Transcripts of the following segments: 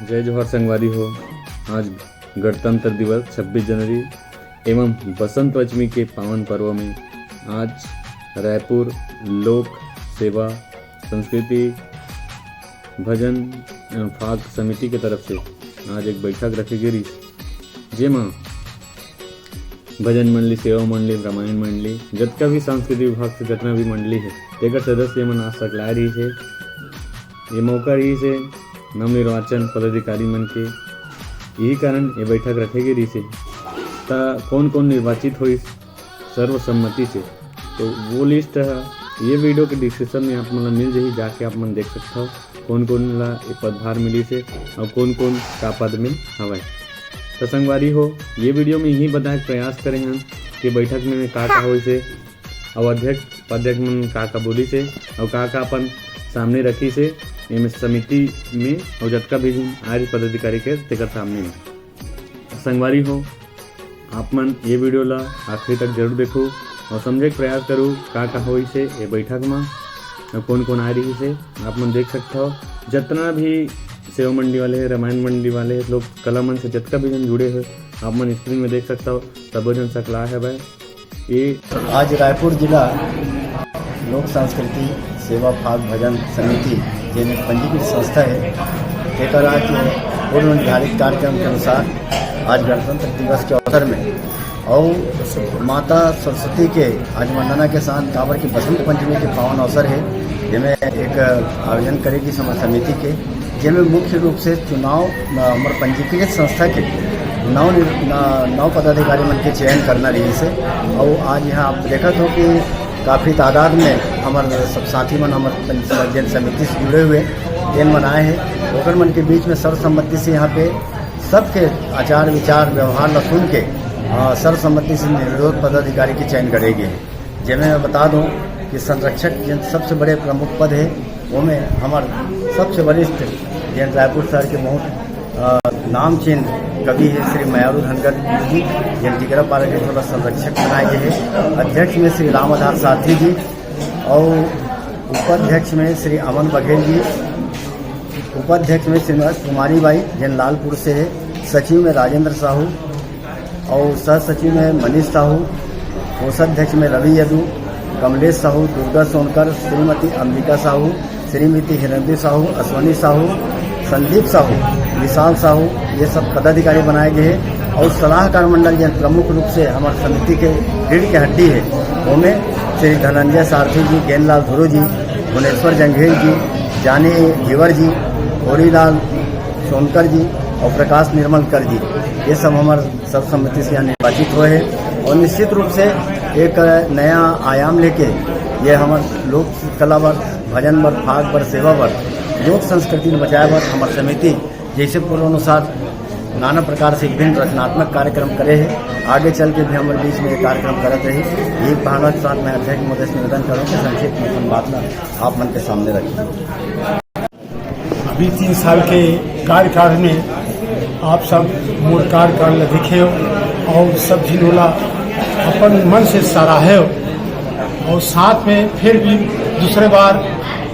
जय जोहर संगवारी हो। आज गणतंत्र दिवस 26 जनवरी एवं बसंत पंचमी के पावन पर्व में आज रायपुर लोक सेवा संस्कृति भजन एवं फाग समिति के तरफ से आज एक बैठक रखी गई, जेमा भजन मंडली, सेवा मंडली, रामायण मंडली, जितना भी सांस्कृतिक विभाग से जितना भी मंडली है तेकर सदस्य मन आज सकला रही है। ये मौका रही से नवनिर्वाचन पदाधिकारी मन के यही कारण ये बैठक रखे गई से कौन कौन निर्वाचित हुई सर्वसम्मति से, तो वो लिस्ट है ये वीडियो के डिस्क्रिप्शन में आप मतलब मिल जाही, जाके आप मन देख सकते हो कौन कौन ला ये पदभार मिली से और कौन कौन का पद में हवाए। तो संगवारी हो, ये वीडियो में यही बताए प्रयास करें हम कि बैठक में का हो से और अध्यक्ष उपाध्यक्ष मन का बोली से और का अपन सामने रखी से एम समिति में और जतका भी आज पदाधिकारी के तेकर सामने में। संगवारी हो, आप मन ये वीडियो ला आखिरी तक जरूर देखो और समझे के प्रयास करूँ का हो से ये बैठक में और कौन कौन आ रही से आप मन देख सकते हो। जितना भी सेवा मंडी वाले हैं, रामायण मंडी वाले हैं, लोग कला मन से जितना भी जन जुड़े हुए आप मन स्क्रीन में देख सकता हो, सब जन सकला है भाई। ये आज रायपुर जिला लोक संस्कृति सेवा फाग भजन समिति जिन पंजीकृत संस्था है तेकर आज पूर्व निर्धारित कार्यक्रम के अनुसार आज गणतंत्र दिवस के अवसर में और माता सरस्वती के आज वंदना के साथ कांवर की बसंत पंचमी के पावन अवसर है, जिनमें एक आयोजन करेगी समिति के, जिनमें मुख्य रूप से चुनाव हमारे पंजीकृत संस्था के नौ पदाधिकारी मन के चयन करना रही से। और आज यहाँ आप देखा हो कि काफ़ी तादाद में हमारे सब साथी मन हमारे जन समिति से जुड़े हुए जन मन आए हैं, ओकर मन के बीच में सर्वसम्मति से यहाँ पे सबके आचार विचार व्यवहार ला सुन के सर्वसम्मति से निर्विरोध पदाधिकारी की चयन करेगी। जिनमें मैं बता दूं कि संरक्षक जिन सबसे बड़े प्रमुख पद है वो में हमारे सबसे वरिष्ठ जिन रायपुर शहर के बहुत नामचीन कवि है श्री मयारू धनगर जी, जिन टिकरा पारा के थोड़ा संरक्षक बनाए गए हैं। अध्यक्ष में श्री रामधार सारथी जी और उपाध्यक्ष में श्री अमन बघेल जी, उपाध्यक्ष में श्रीमती कुमारी बाई जिन लालपुर से है, सचिव में राजेंद्र साहू और सह सचिव में मनीष साहू, कोषाध्यक्ष में रवि यदू, कमलेश साहू, दुर्गा सोनकर, श्रीमती अंबिका साहू, श्रीमती हिरंदी साहू, अश्वनी साहू, संदीप साहू, विशाल साहू, ये सब पदाधिकारी बनाए गए हैं। और सलाहकार मंडल जिन प्रमुख रूप से हमारे समिति के रीढ़ की हड्डी है उनमें श्री धनंजय सारथी जी, ज्ञानलाल धुरु जी, भुवनेश्वर जंघेल जी, जानी जीवर जी, होरीलाल सोनकर जी और प्रकाश निर्मलकर जी, ये सब हमारे सर्वसम्मति से यहाँ निर्वाचित हुए हैं। और निश्चित रूप से एक नया आयाम लेके ये हमारे लोक कला वर, भजन वर, फाग वर, सेवा वर, लोक संस्कृति बचाए वर हमारी समिति जैसे पूर्वानुसार नाना प्रकार से विभिन्न रचनात्मक कार्यक्रम करे हैं, आगे चल के भी हमारे बीच में ये कार्यक्रम करते रही। यही भावना के साथ मैं अध्यक्ष महोदय से निवेदन करूँ कि संक्षिप्त में संवादना आप मन के सामने रखें। अभी 3 साल के कार्यकाल में आप सब मोर कार्यकाल दिखे हो और सब जिनोला अपन मन से सराहे हो और साथ में फिर भी दूसरे बार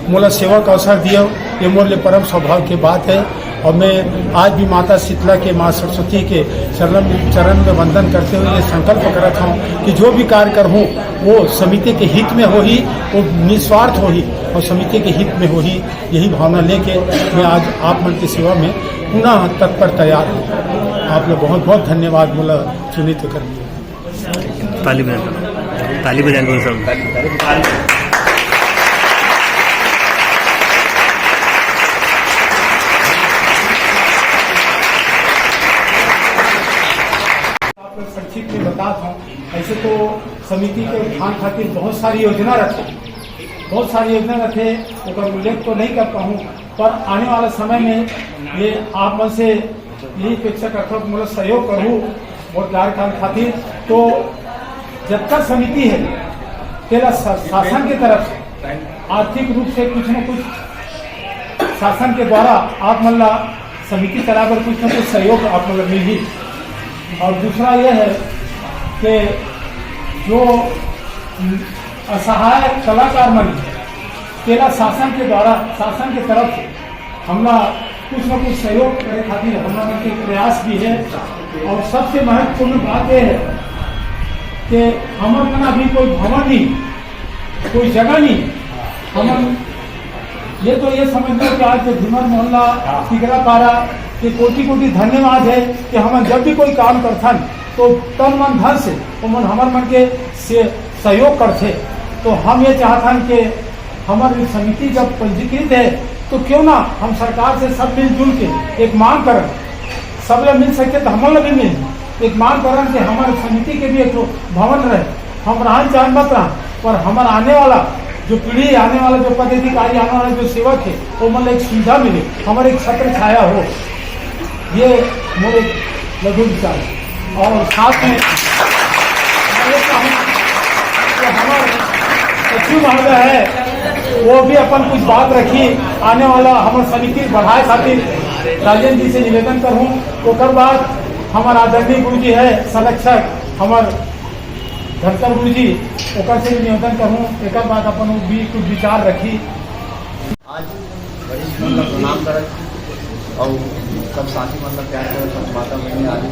मोला सेवा का अवसर दियो, ये मोर लिए परम सौभाग्य की बात है। और मैं आज भी माता शीतला के, माँ सरस्वती के चरण में वंदन करते हुए ये संकल्प करता हूँ कि जो भी कार्य करूँ वो समिति के हित में हो ही, वो निस्वार्थ हो ही और समिति के हित में हो ही, यही भावना लेके मैं आज आप मन की सेवा में पुनः तत्पर तैयार हूँ। आप लोग बहुत बहुत धन्यवाद बोला चुनित करने। ताली बजा संक्षिप्त में बताता हूँ। ऐसे तो समिति के उत्थान खातिर बहुत सारी योजना रखे, उसका उल्लेख तो नहीं कर पाऊँ, पर आने वाला समय में ये आप मन से यही अपेक्षा करता हूँ कि मतलब सहयोग करूँ और कार्यकाल खातिर। तो जब तक समिति है तेरा शासन की तरफ से आर्थिक रूप से कुछ न कुछ शासन के द्वारा आप मतलब समिति चलाकर कुछ न कुछ सहयोग आप मतलब मिल ही। और दूसरा यह है कि जो असहाय कलाकार मन तेरा शासन के द्वारा, शासन की तरफ से हमला कुछ न कुछ सहयोग करे खातिर हमारा के प्रयास भी है। और सबसे महत्वपूर्ण बात यह है कि हमारे मना भी कोई भवन नहीं, कोई जगह नहीं। हम ये समझ लो कि आज जो धुमर मोहल्ला तिगरा पारा के कोटि कोटि धन्यवाद है कि हम जब भी कोई काम करथन तो तन मन धन से हमारे मन के से सहयोग करते। तो हम ये चाहथन कि हमारी समिति जब पंजीकृत है तो क्यों ना हम सरकार से सब मिलजुल के एक मांग करें, सब लोग मिल सकते तो हम लोग भी मिल एक मांग करें कि हमारे समिति के भी एक भवन रहे। हम रहन चाह मत रहा, पर हमारा आने वाला जो पीढ़ी, आने वाला जो पदाधिकारी, आने वाला जो सेवक है वो मतलब एक सुविधा मिले, हमारे एक छत्र छाया हो। ये मेरे लघु विचार है। और साथ में हमारे सचिव महोदय है वो भी अपन कुछ बात रखी, आने वाला हमारे समिति बढ़ाए खातिर राजेंद्र जी से निवेदन करूँ। ओकर बाद हमारा आदरणीय गुरु जी है संरक्षक हमारे धनकर गुरु जी, ओकर से निवेदन करूँ। एक बात अपन भी कुछ विचार रखी। आज वरिष्ठ मतलब प्रणाम करत और सब साथी मतलब प्यार करत, सब माता बहनी आदि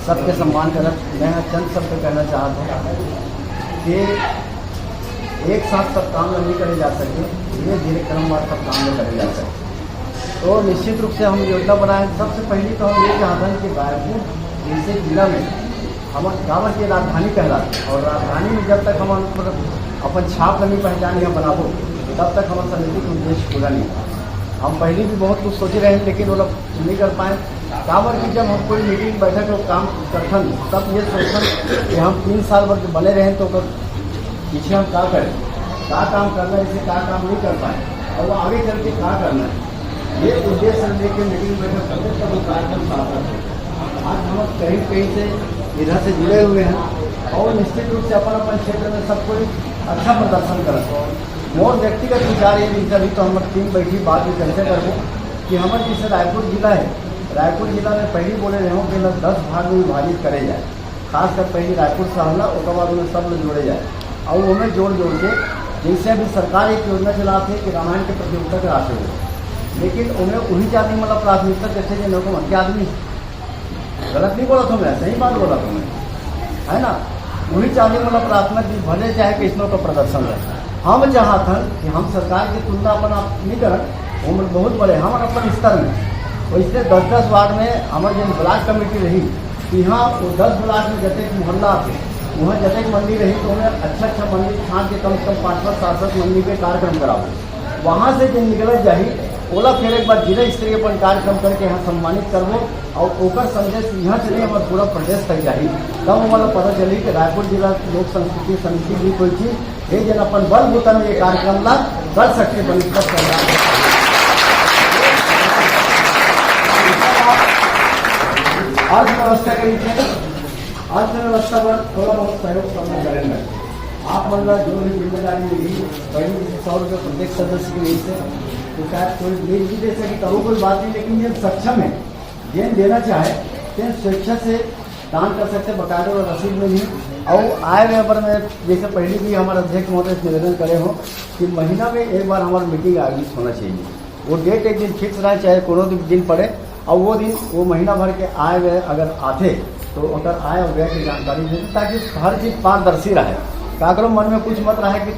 सबके सम्मान करत। मैं चंद शब्द कहना चाहता हूँ कि एक साथ सब काम नहीं करे जा सके, धीरे धीरे क्रमवार सब काम में करे जा सके। तो निश्चित रूप से हम योजना बनाए। सबसे पहले तो हम ये चाहते हैं कि रायपुर जैसे जिला में हमारे गाँव की राजधानी कहलाती, और राजधानी में जब तक हम अपन छाप नहीं पहचान या बनाबो तब तक हमारे समिति का उद्देश्य पूरा नहीं हुआ। हम पहले भी बहुत कुछ सोचे रहे लेकिन वो लोग नहीं कर पाए। कांवर की जब हम कोई मीटिंग बैठक और काम करथन तब ये सोचन कि हम 3 साल भर बने रहें तो पीछे हम क्या करें, क्या काम करना है, इसे क्या काम नहीं कर पाए और वो आगे चल के क्या करना है, ये उद्देश्य लेके मीटिंग बैठक करते तब वो कार्यक्रम सार्थक है। आज हम कहीं कहीं से इधर से जुड़े हुए हैं और निश्चित रूप से अपन अपन क्षेत्र में सब कोई अच्छा प्रदर्शन करें। मोर व्यक्तिगत विचार ये तभी तो हमारे टीम बैठी बात भी कैसे करूँ कि हमारे जैसे रायपुर जिला है, रायपुर जिला में पहले बोले रहे हूँ कि 10 भाग में विभाजित करे जाए। खासकर पहले रायपुर से हमला उसके बाद उन्हें सब लोग जोड़े जाए और उन्हें जोड़ के जैसे अभी सरकार एक योजना चलाती है कि रामायण के प्रतियोगिता के राशि हो, लेकिन उन्हें वही आदमी मतलब प्राथमिकता देते हैं लोगों के आदमी। गलत नहीं बोला था, मैं सही बात बोला था मैं, है ना। वही चाहते मतलब प्राथमिकता भले चाहे कि इसमें का प्रदर्शन रहे। हम चाहते हैं कि हम सरकार की तुलना अपन आप नहीं करें, उम्र बहुत बड़े हम अपन स्तर में। तो इसलिए 10-10 वार्ड में हमारे जो ब्लॉक कमेटी रही कि हाँ वो 10 ब्लॉक में जैसे मोहल्ला थे वहाँ जैसे मंडी रही तो उन्हें अच्छा मंडी छाट के कम से कम 5-7 मंडी पे कार्यक्रम कराओ। वहाँ से जो निकल जाही ओला फिर एक बार जिला स्तरीय पर कार्यक्रम करके यहाँ सम्मानित करबो और ओकर संदेश यहाँ चले हमारे पूरा प्रदेश तक जाही। तब हमारा पता चली कि रायपुर जिला लोक संस्कृति समिति भी कोई चीज ये जन अपन बल बूता में ये कार्यक्रम ला कर सकते बनी कर अर्थव्यवस्था के नीचे अर्थव्यवस्था पर थोड़ा बहुत सहयोग करना करेंगे। आप मतलब जो भी जिम्मेदारी मिली पहले 100 रुपये प्रत्येक सदस्य के लिए से तो शायद कोई देश भी दे सके करो कोई बात नहीं, लेकिन जब सक्षम है जेन देना चाहे तेन स्वेच्छा से दान कर सकते बकायदे और रसीद में भी। और आए हुए पर मैं जैसे पहले भी हमारे अध्यक्ष महोदय निवेदन करे हो कि महीना में एक बार हमारा मीटिंग आयोजित होना चाहिए। वो डेट एक दिन फिक्स रहे चाहे कोनो दिन पड़े और वो दिन वो महीना भर के आए हुए अगर आते तो अगर आए और गए की जानकारी देते ताकि हर चीज़ पारदर्शी रहे। काकरो मन में कुछ मत रहे कि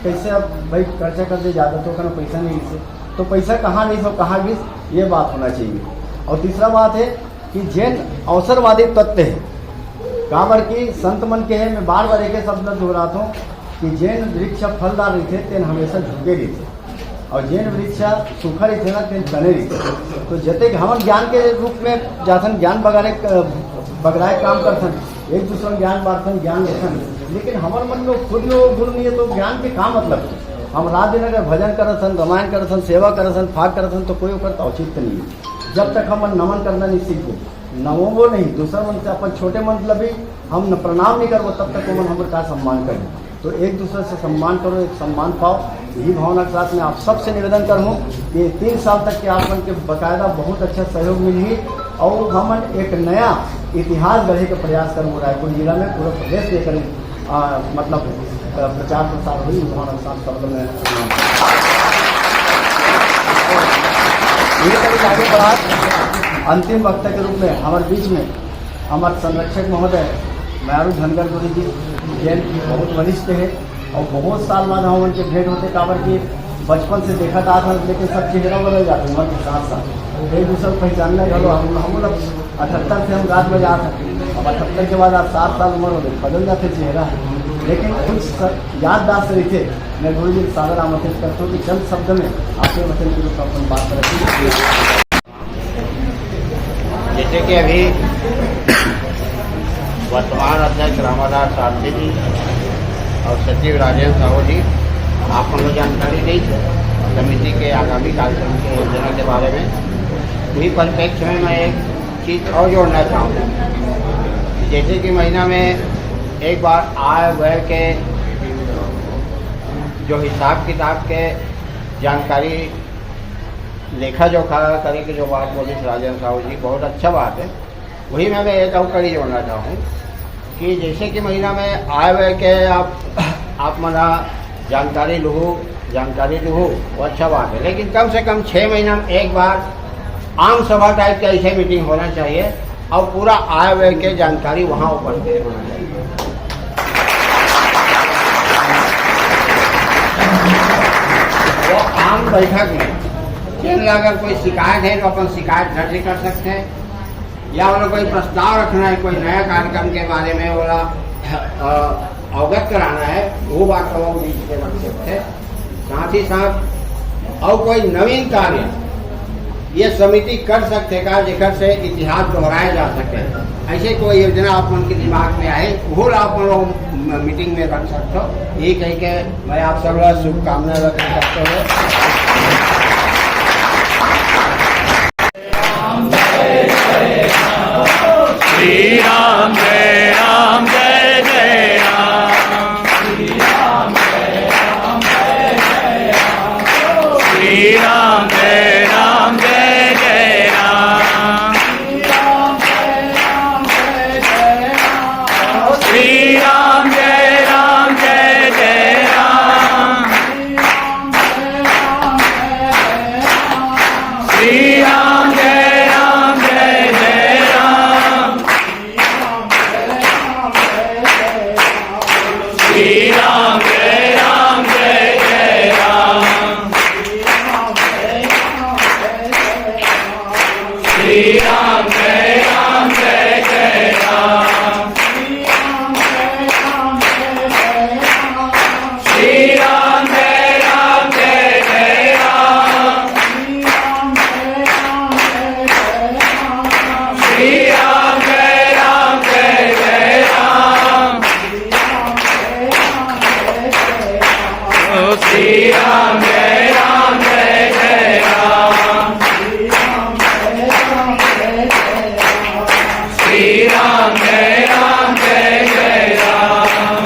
कैसे अब भाई खर्चा कर दे ज़्यादा तो कहना पैसा नहीं से तो पैसा कहाँ नहीं सब कहाँ गिस, ये बात होना चाहिए। और तीसरा बात है कि जैन अवसरवादी तत्व है काबर की संत मन के है। मैं बार बार एक शब्द दोहराता हूँ कि जैन वृक्ष फलदार रहते तेन हमेशा झुके रहते और जैन वृक्ष सूखा रहते ना तेन तने रहते। तो जते हम ज्ञान के रूप में जाथन ज्ञान बगराए काम करथन एक दूसरे ज्ञान बांटन ज्ञान लेथन, लेकिन हमारे मन में खुद में गुण नहीं है तो ज्ञान के काम मतलब हम रात दिन अगर भजन करथन रामायण करथन सेवा करथन फाग करथन तो कोई ओकर औचित्य नहीं है। जब तक हम नमन करना नहीं सीखो नमो नहीं दूसरा मन से अपन छोटे मतलब भी हम प्रणाम नहीं करबो तब तक वो हमारे का सम्मान करें। तो एक दूसरे से सम्मान करो, एक सम्मान पाओ। यही भावना के साथ में आप सबसे निवेदन करूँ कि 3 साल तक के आप मन के बाकायदा बहुत अच्छा सहयोग मिली और हम एक नया इतिहास गढ़े का प्रयास करूँ रायपुर जिला में पूरा प्रदेश में करें मतलब प्रचार प्रसार हुई भावना के साथ शब्द में यही करीब आगे बढ़ा। अंतिम वक्ता के रूप में हमारे बीच में हमारे संरक्षक महोदय मारू धनगर गुरु जी जैन बहुत वरिष्ठ है और बहुत साल बाद हम उनके भेंट होते काबर की बचपन से देखा था, लेकिन सब चेहरा बदल जाते उम्र के साथ साथ एक दूसरे को पहचानना ही हम लोग 78 से हम रात में जा सकते, अब 78 के बाद आप 7 साल उम्र हो गई, बदल जाते चेहरा, लेकिन कुछ याददाश्त रही थे। मैं गुरु जी सादर आमंत्रित करता हूँ कि चंद शब्द में आपके वचन के रूप में अपन बात करेंगे। जैसे कि अभी वर्तमान अध्यक्ष रामादास सारथी जी और सचिव राजेंद्र साहू जी आप लोग जानकारी दी समिति के आगामी कार्यक्रम की योजना के बारे में। इसी परिप्रेक्ष्य में मैं एक चीज़ और जोड़ना चाहूँगा। जैसे कि महीना में एक बार आय व्यय के जो हिसाब किताब के जानकारी लेखा जोखा करे की जो बात बोली राजेंद्र साहू जी, बहुत अच्छा बात है। वही मैं एक और कड़ी जोड़ना चाहूँ कि जैसे कि महीना में आय व्यय के आप मना जानकारी लूँ वो अच्छा बात है, लेकिन कम से कम 6 महीना में एक बार आम सभा टाइप का ऐसे मीटिंग होना चाहिए और पूरा आय व्यय के जानकारी वहाँ उपस्थित होना चाहिए। वो आम बैठक में जिन अगर कोई शिकायत है तो अपन शिकायत दर्ज कर सकते हैं, या उन्हें कोई प्रस्ताव रखना है, कोई नया कार्यक्रम के बारे में वाला अवगत कराना है, वो बात को बीच में बन सकते हैं। साथ ही साथ और कोई नवीन कार्य ये समिति कर सकते का जिकर से इतिहास दोहराया जा सके, ऐसे कोई योजना आप उनके दिमाग में आए वो आप लोग मीटिंग में रख सकते हो। ये कह के मैं आप सब लोग शुभकामनाएं व्यक्त करते हुए श्री राम जय राम जय जय राम, श्री राम जय राम जय जय राम, श्री राम जय राम जय जय राम, श्री राम जय राम जय जय राम, श्री राम जय राम जय जय राम, श्री राम जय राम जय जय राम, श्री राम जय राम जय जय राम, श्री राम जय राम जय जय राम, श्री राम जय राम जय जय राम, श्री राम जय राम जय जय राम, श्री राम जय राम जय जय राम,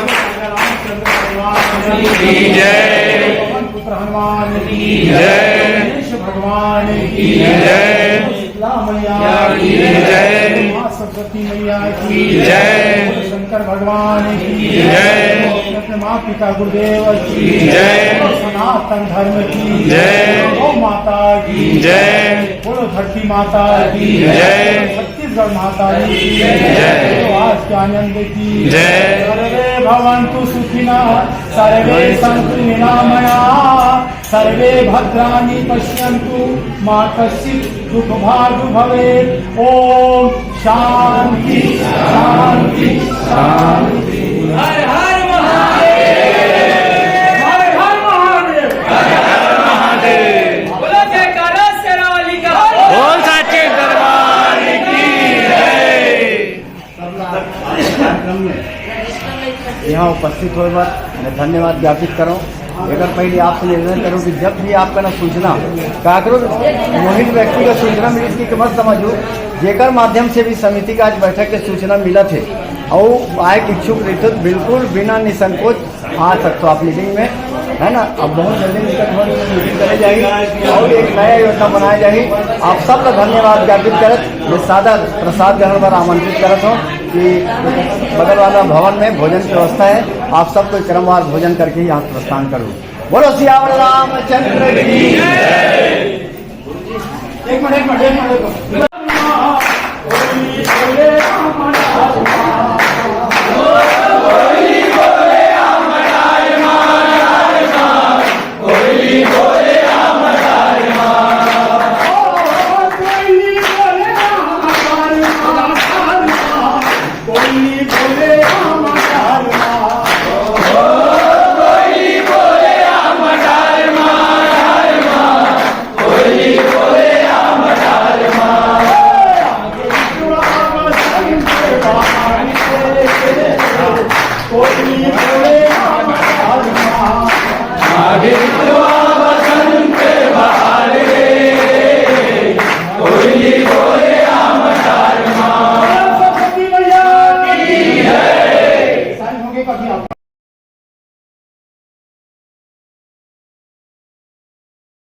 की जय, हनुमान की जय, गणेश भगवान की जय, शीतला मैया की जय, माँ सरस्वती मैया की जय, शंकर भगवान की जय, अपने माँ पिता गुरुदेव की जय, सनातन धर्म की जय, गौ माता की जय, बोलो धरती माता की जय, छत्तीसगढ़ माता की जय, आज के आनंद की जय, सर्वे भवन्तु सुखिनः सर्वे सन्तु निरामयाः सर्वे भद्राणि पश्यन्तु मा कश्चित् दुःखभाग् भवेत्। ओम शांति शांति शांति। हर हर महादेव, हर हर महादेव, हर हर महादेव। बोलो जयकारा शेरावाली का बोल साचे दरबार की जय। यहाँ उपस्थित होने पर मैं धन्यवाद ज्ञापित करूँ। अगर पहले आपसे निवेदन करूँ कि जब भी आपका ना सूचना का करो मोहित व्यक्ति का सूचना मिली इसकी मत समझो, जेकर माध्यम से भी समिति का आज बैठक के सूचना मिला थे और आए इच्छुक रहे तो बिल्कुल बिना निसंकोच आ सकते हो आप मीटिंग में, है ना। अब बहुत जल्दी मीटिंग कराई जाएगी और एक नया योजना बनाई जाएगी। आप सब का धन्यवाद ज्ञापित करत मैं सादर प्रसाद ग्रहण पर आमंत्रित करत हूँ कि बगल वाला भवन में भोजन की व्यवस्था है, आप सबको क्रमवार भोजन करके ही यहाँ प्रस्थान करो। बोलो सियावर रामचंद्र की जय। एक मिनट